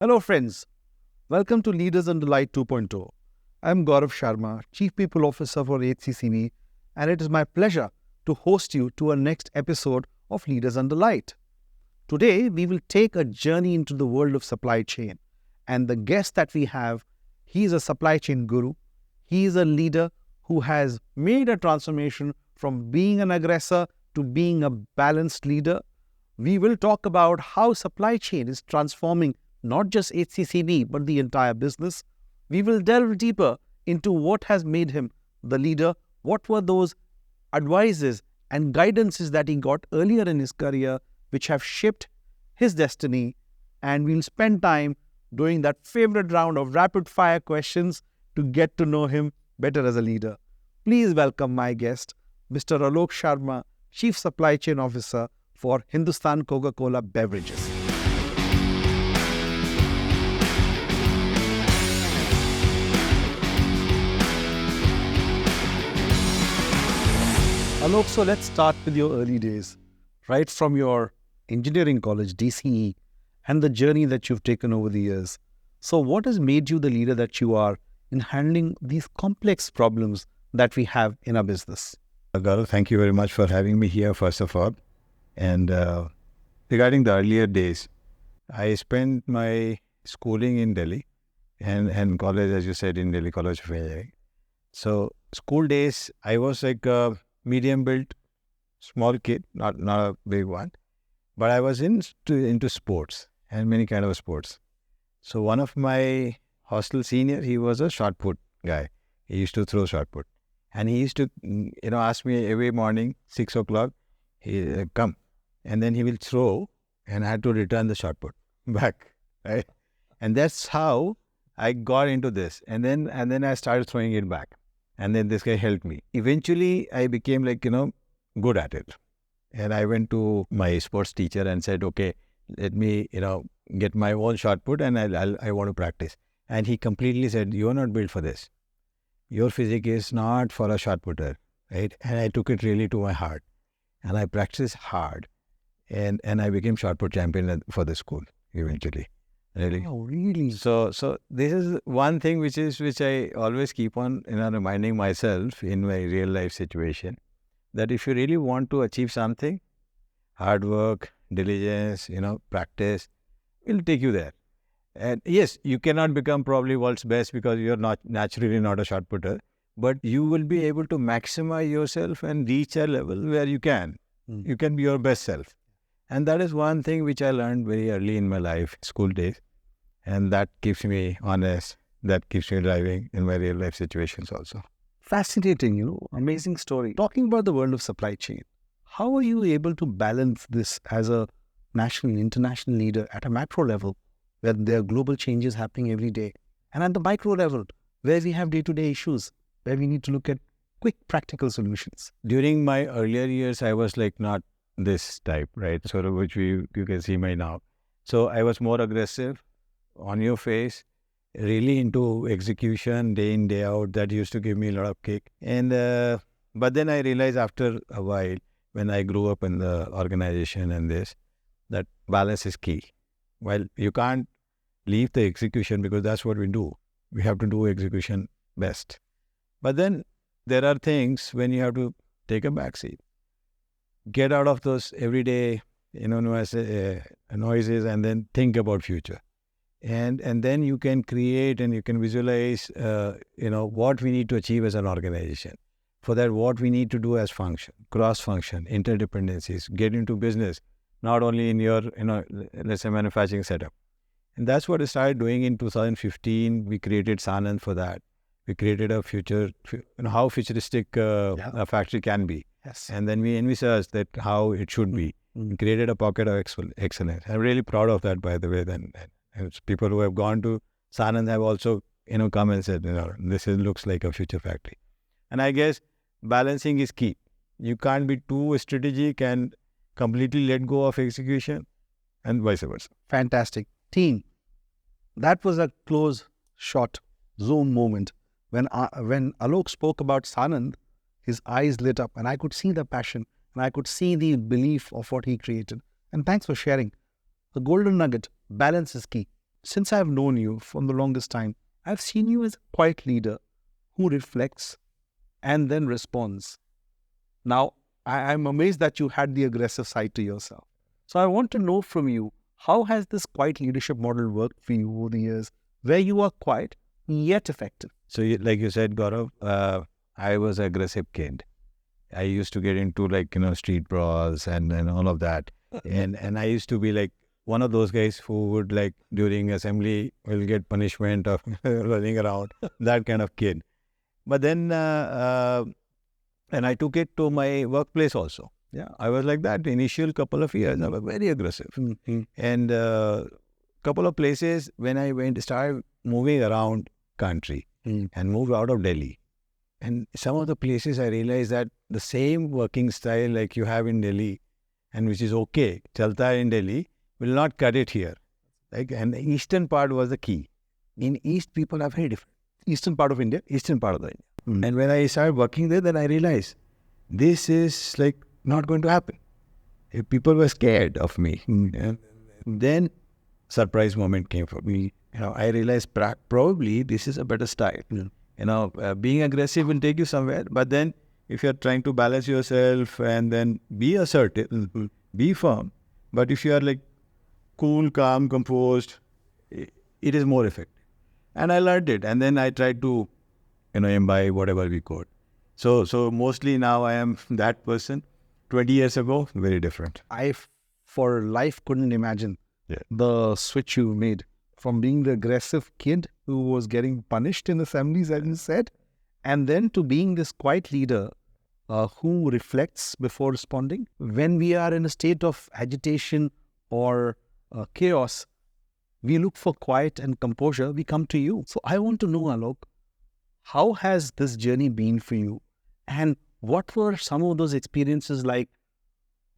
Hello friends, welcome to Leaders Under Light 2.0. I'm Alok Sharma, Chief People Officer for HCCB, and it is my pleasure to host you to our next episode of Leaders Under Light. Today, we will take a journey into the world of supply chain, and the guest that we have, he is a supply chain guru. He is a leader who has made a transformation from being an aggressor to being a balanced leader. We will talk about how supply chain is transforming not just HCCB, but the entire business. We will delve deeper into what has made him the leader, what were those advices and guidances that he got earlier in his career, which have shaped his destiny. And we'll spend time doing that favorite round of rapid fire questions to get to know him better as a leader. Please welcome my guest, Mr. Alok Sharma, Chief Supply Chain Officer for Hindustan Coca-Cola Beverages. Alok, so let's start with your early days, right from your engineering college, DCE, and the journey that you've taken over the years. So what has made you the leader that you are in handling these complex problems that we have in our business? Gaurav, thank you very much for having me here, first of all. And regarding the earlier days, I spent my schooling in Delhi and college, as you said, in Delhi College of Engineering. So school days, I was like a medium-built, small kid, not a big one. But I was into sports and many kind of sports. So one of my hostel senior, he was a shot put guy. He used to throw shot put. And he used to, ask me every morning, 6 o'clock, he come. And then he will throw and I had to return the shot put back, right? And that's how I got into this. And then I started throwing it back. And then this guy helped me. Eventually, I became good at it. And I went to my sports teacher and said, okay, let me, get my own shot put and I want to practice. And he completely said, you're not built for this. Your physique is not for a shot putter, right? And I took it really to my heart. And I practiced hard. And I became shot put champion for the school eventually. Really? Oh, really? So this is one thing which I always keep on reminding myself in my real life situation, that if you really want to achieve something, hard work, diligence, practice will take you there. And yes, you cannot become probably world's best because you're not naturally not a shot putter, but you will be able to maximize yourself and reach a level where you can. You can be your best self. And that is one thing which I learned very early in my life, school days. And that keeps me honest. That keeps me driving in my real life situations also. Fascinating, amazing story. Talking about the world of supply chain, how are you able to balance this as a national, international leader at a macro level, where there are global changes happening every day, and at the micro level, where we have day-to-day issues, where we need to look at quick, practical solutions? During my earlier years, I was not this type, right? Sort of which you can see me now. So I was more aggressive, on your face, really into execution, day in, day out. That used to give me a lot of kick. And but then I realized after a while, when I grew up in the organization and this, that balance is key. While you can't leave the execution because that's what we do. We have to do execution best. But then there are things when you have to take a backseat. Get out of those everyday, noises and then think about future. And then you can create and you can visualize, what we need to achieve as an organization. For that, what we need to do as function, cross-function, interdependencies, get into business, not only in your, let's say manufacturing setup. And that's what I started doing in 2015. We created Sanand for that. We created a future, how futuristic a factory can be. Yes. And then we envisaged that how it should be. We created a pocket of excellence. I'm really proud of that, by the way. Then people who have gone to Sanand have also, come and said, this looks like a future factory. And I guess balancing is key. You can't be too strategic and completely let go of execution and vice versa. Fantastic. Team, that was a close shot, zoom moment. When Alok spoke about Sanand, his eyes lit up and I could see the passion and I could see the belief of what he created. And thanks for sharing. The golden nugget, balance is key. since I've known you from the longest time, I've seen you as a quiet leader who reflects and then responds. Now, I'm amazed that you had the aggressive side to yourself. So I want to know from you, how has this quiet leadership model worked for you over the years, where you are quiet yet effective? So, like you said, Gaurav, I was an aggressive kid. I used to get into street brawls and all of that. And I used to be like one of those guys who would during assembly will get punishment of running around, that kind of kid. But then, and I took it to my workplace also. Yeah, I was like that. Initial couple of years, I was very aggressive. And couple of places when I started moving around country and moved out of Delhi. And some of the places I realized that the same working style like you have in Delhi and which is okay, chalta hai in Delhi, will not cut it here. And the eastern part was the key. In East, people are very different. Eastern part of India? Eastern part of the India. And when I started working there, then I realized this is not going to happen. If people were scared of me. Then surprise moment came for me. I realized probably this is a better style. Being aggressive will take you somewhere, but then if you're trying to balance yourself and then be assertive, be firm, but if you are cool, calm, composed, it is more effective. And I learned it, and then I tried to, imbibe whatever we could. So mostly now I am that person. 20 years ago, very different. I, for life, couldn't imagine the switch you made from being the aggressive kid who was getting punished in assemblies, as you said, and then to being this quiet leader who reflects before responding. When we are in a state of agitation or chaos, we look for quiet and composure, we come to you. So I want to know, Alok, how has this journey been for you? And what were some of those experiences like,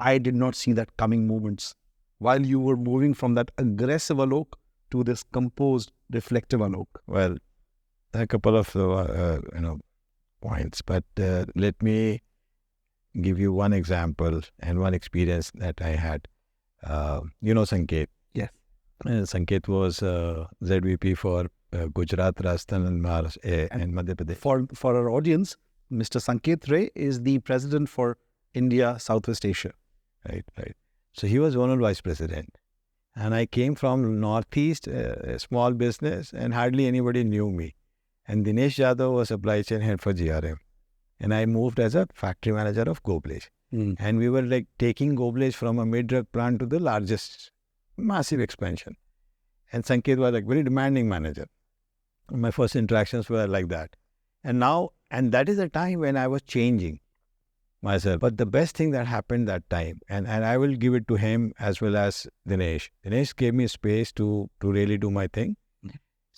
I did not see that coming moments, while you were moving from that aggressive Alok to this composed, reflective Alok? Well, a couple of points, but let me give you one example and one experience that I had. Sanket. Yes. Sanket was ZVP for Gujarat, Rajasthan and Maharashtra and Madhya Pradesh. For our audience, Mr. Sanket Ray is the president for India, Southwest Asia. Right. So he was zonal vice president. And I came from Northeast, a small business, and hardly anybody knew me. And Dinesh Yadav was supply chain head for GRM. And I moved as a factory manager of Goblage. And we were taking Goblage from a mid-drug plant to the largest, massive expansion. And Sanket was very demanding manager. My first interactions were like that. And that is a time when I was changing myself. But the best thing that happened that time, and I will give it to him as well as Dinesh. Dinesh gave me space to really do my thing.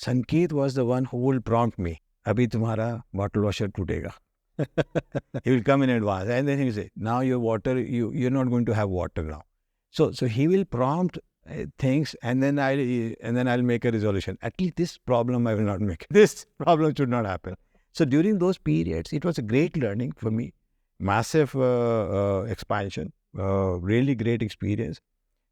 Sanket was the one who will prompt me. Abhi tumhara bottle washer tootega. He will come in advance and then he will say, now your water, you're not going to have water now. So he will prompt things and then I'll make a resolution. At least this problem I will not make. This problem should not happen. So during those periods, it was a great learning for me. Massive expansion, really great experience,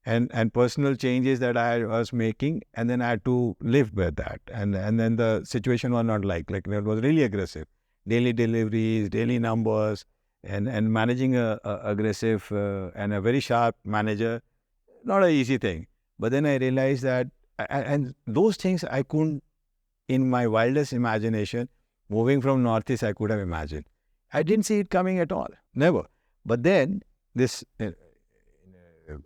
and personal changes that I was making, and then I had to live with that. And then the situation was not like it was really aggressive. Daily deliveries, daily numbers, and managing a aggressive and a very sharp manager, not an easy thing. But then I realized that, and those things I couldn't, in my wildest imagination, moving from Northeast, I could have imagined. I didn't see it coming at all, never. But then this,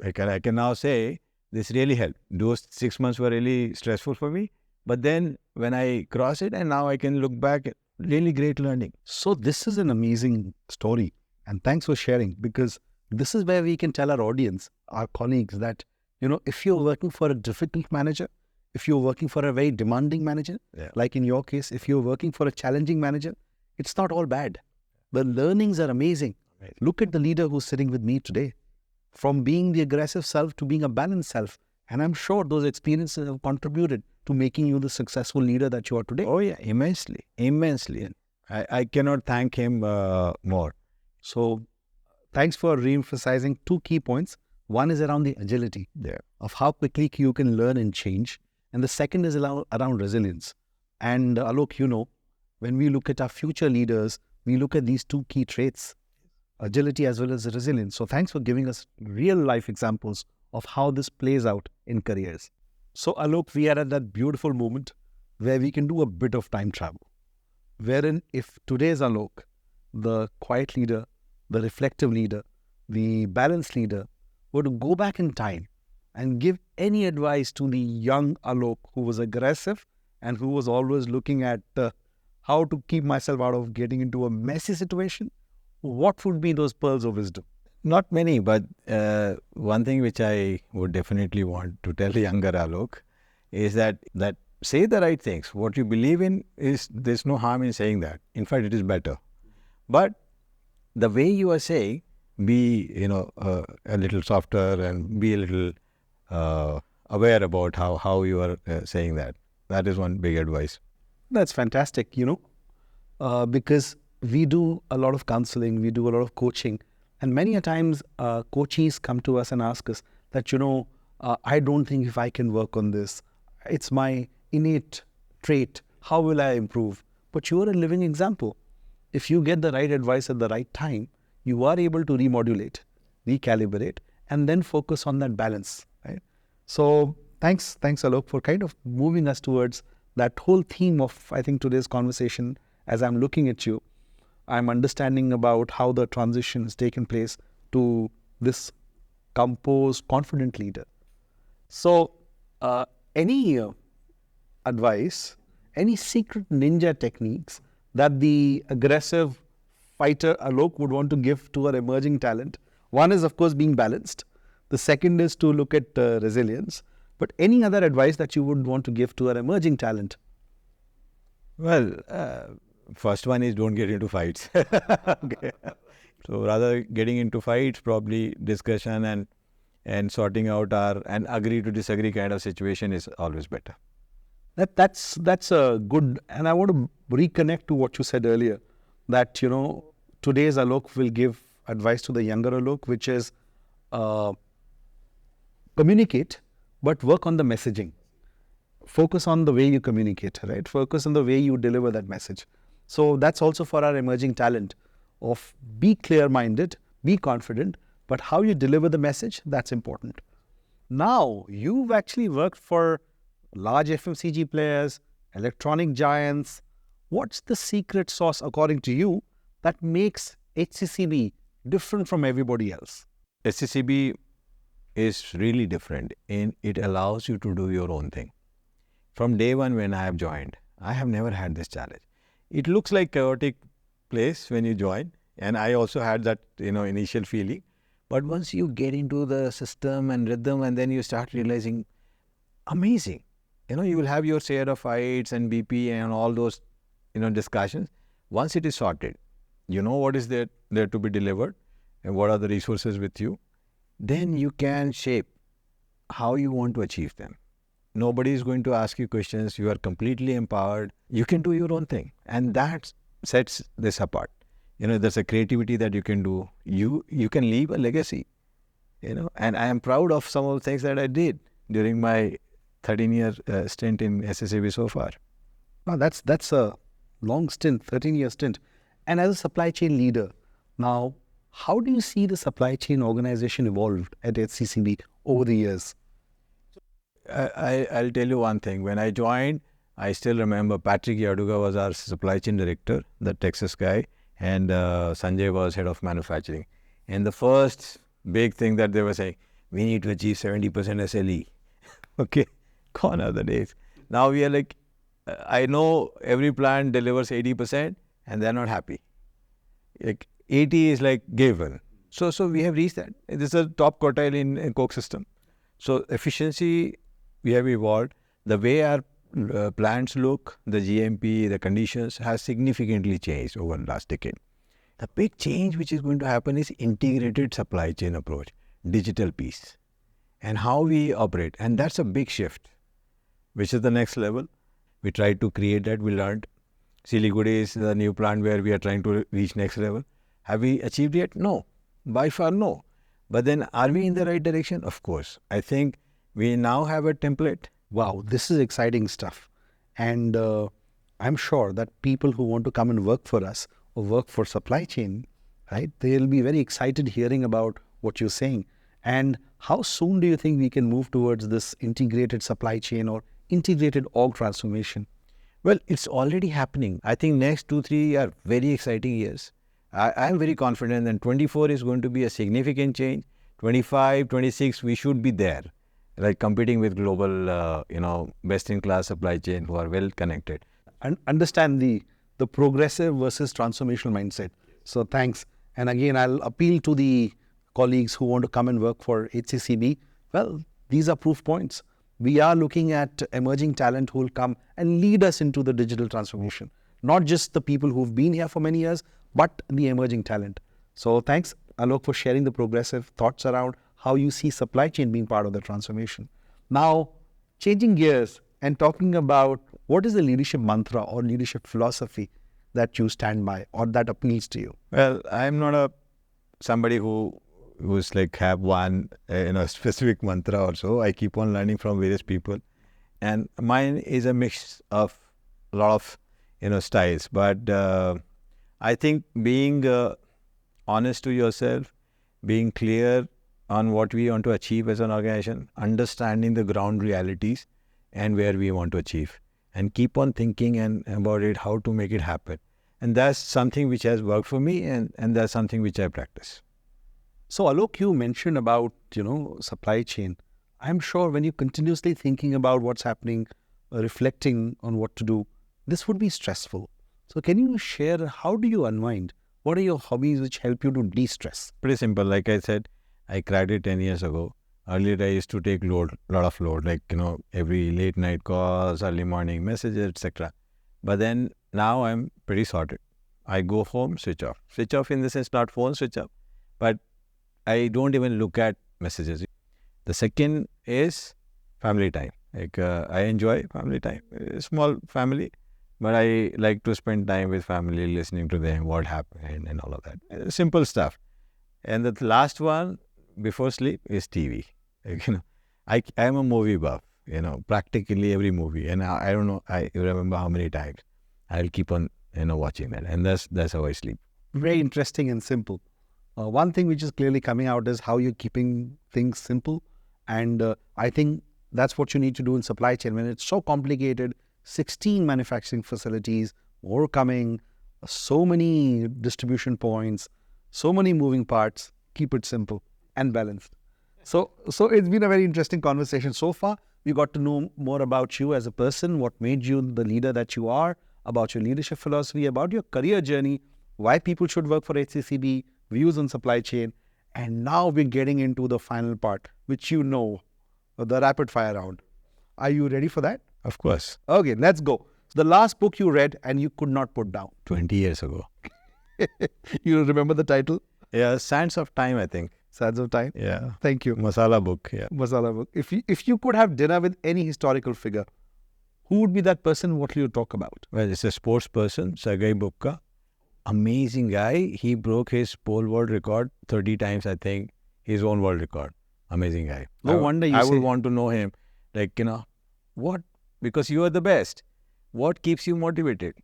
I can now say, this really helped. Those 6 months were really stressful for me. But then when I crossed it, and now I can look back, really great learning. So this is an amazing story. And thanks for sharing, because this is where we can tell our audience, our colleagues, that, if you're working for a difficult manager, if you're working for a very demanding manager, like in your case, if you're working for a challenging manager, it's not all bad. The learnings are amazing. Look at the leader who's sitting with me today. From being the aggressive self to being a balanced self. And I'm sure those experiences have contributed to making you the successful leader that you are today. Oh yeah, immensely. I cannot thank him more. So thanks for re-emphasizing 2 key points. One is around the agility of how quickly you can learn and change. and the second is around resilience. And Alok, when we look at our future leaders, we look at these two key traits, agility as well as resilience. So thanks for giving us real life examples of how this plays out in careers. So Alok, we are at that beautiful moment where we can do a bit of time travel, wherein if today's Alok, the quiet leader, the reflective leader, the balanced leader, were to go back in time and give any advice to the young Alok who was aggressive and who was always looking at how to keep myself out of getting into a messy situation, what would be those pearls of wisdom? Not many, but one thing which I would definitely want to tell younger Alok is that say the right things. What you believe in there's no harm in saying that. In fact, it is better. But the way you are saying, be a little softer and be a little aware about how you are saying that. That is one big advice. That's fantastic, because we do a lot of counseling, we do a lot of coaching, and many a times coaches come to us and ask us that, I don't think if I can work on this, it's my innate trait, how will I improve? But you are a living example. If you get the right advice at the right time, you are able to remodulate, recalibrate, and then focus on that balance, right? So thanks Alok for kind of moving us towards that whole theme of, I think, today's conversation. As I'm looking at you, I'm understanding about how the transition has taken place to this composed, confident leader. So any advice, any secret ninja techniques that the aggressive fighter Alok would want to give to our emerging talent? One is, of course, being balanced. The second is to look at resilience. But any other advice that you would want to give to our emerging talent? Well, first one is don't get into fights. Okay. So rather getting into fights, probably discussion and sorting out and agree to disagree kind of situation is always better. That's a good, and I want to reconnect to what you said earlier, that today's Alok will give advice to the younger Alok, which is communicate, but work on the messaging. Focus on the way you communicate, right? Focus on the way you deliver that message. So that's also for our emerging talent of be clear-minded, be confident, but how you deliver the message, that's important. Now, you've actually worked for large FMCG players, electronic giants. What's the secret sauce, according to you, that makes HCCB different from everybody else? HCCB is really different in it allows you to do your own thing. From day one when I have joined, I have never had this challenge. It looks like chaotic place when you join, and I also had that initial feeling. But once you get into the system and rhythm, and then you start realizing, amazing. You will have your share of fights and BP and all those discussions. Once it is sorted, you know what is there to be delivered and what are the resources with you, then you can shape how you want to achieve them. Nobody is going to ask you questions. You are completely empowered. You can do your own thing. And that sets this apart. There's a creativity that you can do. You can leave a legacy, and I am proud of some of the things that I did during my 13-year stint in HCCB so far. Now, that's a long stint, 13-year stint. And as a supply chain leader, now, how do you see the supply chain organization evolved at HCCB over the years? I'll tell you one thing. When I joined, I still remember Patrick Yaduga was our supply chain director, the Texas guy, and Sanjay was head of manufacturing. And the first big thing that they were saying, we need to achieve 70% SLE. Okay, gone are the days. Now we are like, I know every plant delivers 80% and they're not happy. Like 80 is like given. So we have reached that. This is a top quartile in Coke system. So efficiency, we have evolved. The way our plants look, the GMP, the conditions has significantly changed over the last decade. The big change which is going to happen is integrated supply chain approach, digital piece, and how we operate. And that's a big shift, which is the next level. We tried to create that. We learned. Siliguri is the new plant where we are trying to reach next level. Have we achieved yet? No. By far, no. But then are we in the right direction? Of course. I think we now have a template Wow, this is exciting stuff. And I'm sure that people who want to come and work for us or work for supply chain, right, they'll be very excited hearing about what you're saying. And how soon do you think we can move towards this integrated supply chain or integrated org transformation? Well, it's already happening. I think next 2-3 are very exciting years. I'm very confident that 24 is going to be a significant change. 25, 26, we should be there, like competing with global, best-in-class supply chain who are well connected. And understand the progressive versus transformational mindset. So thanks. And again, I'll appeal to the colleagues who want to come and work for HCCB. Well, these are proof points. We are looking at emerging talent who will come and lead us into the digital transformation. Not just the people who've been here for many years, but the emerging talent. So thanks, Alok, for sharing the progressive thoughts around how you see supply chain being part of the transformation. Now, changing gears and talking about what is the leadership mantra or leadership philosophy that you stand by or that appeals to you? Well, I'm not somebody who's like have one specific mantra or so. I keep on learning from various people, and mine is a mix of a lot of styles. But I think being honest to yourself, being clear on what we want to achieve as an organization, understanding the ground realities and where we want to achieve, and keep on thinking and about it, how to make it happen. And that's something which has worked for me, and that's something which I practice. So Alok, you mentioned about, supply chain. I'm sure when you're continuously thinking about what's happening, reflecting on what to do, this would be stressful. So can you share, how do you unwind? What are your hobbies which help you to de-stress? Pretty simple. Like I said, I cried it 10 years ago. Earlier, I used to take a lot of load, like, every late night calls, early morning messages, etc. But then now I'm pretty sorted. I go home, switch off. Switch off in the sense, not phone switch off, but I don't even look at messages. The second is family time. Like I enjoy family time. Small family, but I like to spend time with family, listening to them, what happened and all of that. Simple stuff. And the last one before sleep is TV. Like, I am a movie buff. Practically every movie, and I don't know. I remember how many times I'll keep on watching that, and that's how I sleep. Very interesting and simple. One thing which is clearly coming out is how you're keeping things simple. And I think that's what you need to do in supply chain. When it's so complicated, 16 manufacturing facilities, more coming, so many distribution points, so many moving parts, keep it simple and balanced. So it's been a very interesting conversation so far. We got to know more about you as a person, what made you the leader that you are, about your leadership philosophy, about your career journey, why people should work for HCCB, views on supply chain. And now we're getting into the final part, which the rapid fire round. Are you ready for that? Of course. Okay, let's go. The last book you read and you could not put down. 20 years ago. You remember the title? Yeah, Sands of Time, I think. Sands of Time? Yeah. Thank you. Masala book, yeah. Masala book. If you could have dinner with any historical figure, who would be that person? What will you talk about? Well, it's a sports person, Sergei Bubka. Amazing guy. He broke his pole world record 30 times, I think. His own world record. Amazing guy. No wonder I would want to know him. Like, what? Because you are the best. What keeps you motivated?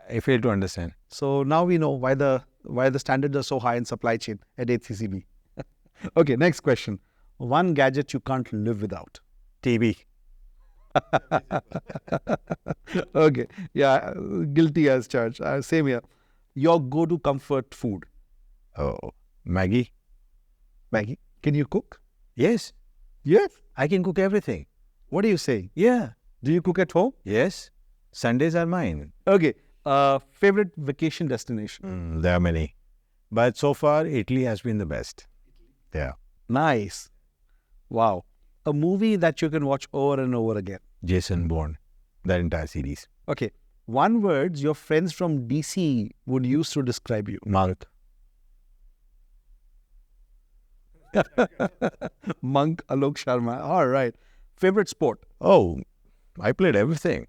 I fail to understand. So now we know why the standards are so high in supply chain at HCCB. Okay, next question. One gadget you can't live without. TV. Okay, yeah, guilty as charged. Same here. Your go-to comfort food. Oh, Maggie. Maggie. Can you cook? Yes. Yes. I can cook everything. What are you saying? Yeah. Do you cook at home? Yes. Sundays are mine. Okay. Favorite vacation destination? There are many. But so far, Italy has been the best. Yeah. Nice. Wow. A movie that you can watch over and over again. Jason Bourne. That entire series. Okay. One word your friends from DC would use to describe you. Monk. Monk Alok Sharma. All right. Favorite sport? Oh, I played everything.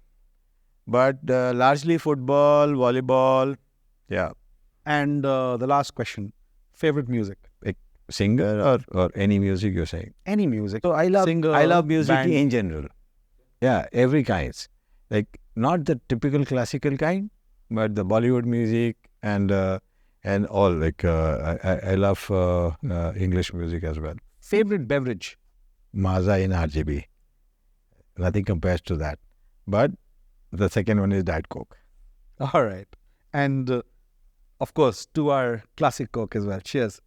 But largely football, volleyball. Yeah. And the last question. Favorite music? Like singer or any music you're saying? Any music. So I love Singer, I love music band. in general. Yeah, every kinds. Like not the typical classical kind, but the Bollywood music and all. Like I love English music as well. Favorite beverage? Maza in RGB. Nothing compares to that. But the second one is Diet Coke. All right. And of course, to our classic Coke as well. Cheers.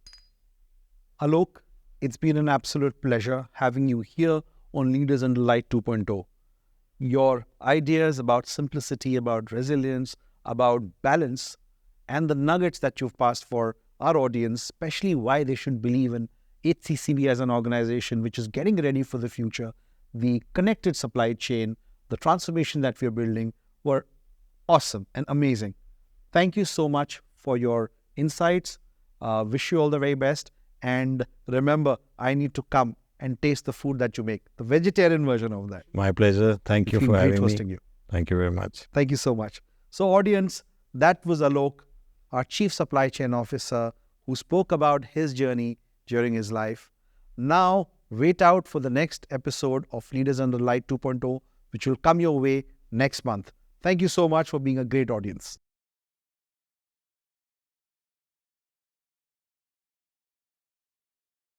Alok, it's been an absolute pleasure having you here on Leaders Under Light 2.0. Your ideas about simplicity, about resilience, about balance, and the nuggets that you've passed for our audience, especially why they should believe in HCCB as an organization which is getting ready for the future, the connected supply chain, the transformation that we're building, were awesome and amazing. Thank you so much for your insights. Wish you all the very best. And remember, I need to come and taste the food that you make, the vegetarian version of that. My pleasure. Thank you It's been for great having me. hosting you. Thank you very much. Thank you so much. So audience, that was Alok, our Chief Supply Chain Officer, who spoke about his journey during his life. Now, wait out for the next episode of Leaders Under Light 2.0, which will come your way next month. Thank you so much for being a great audience.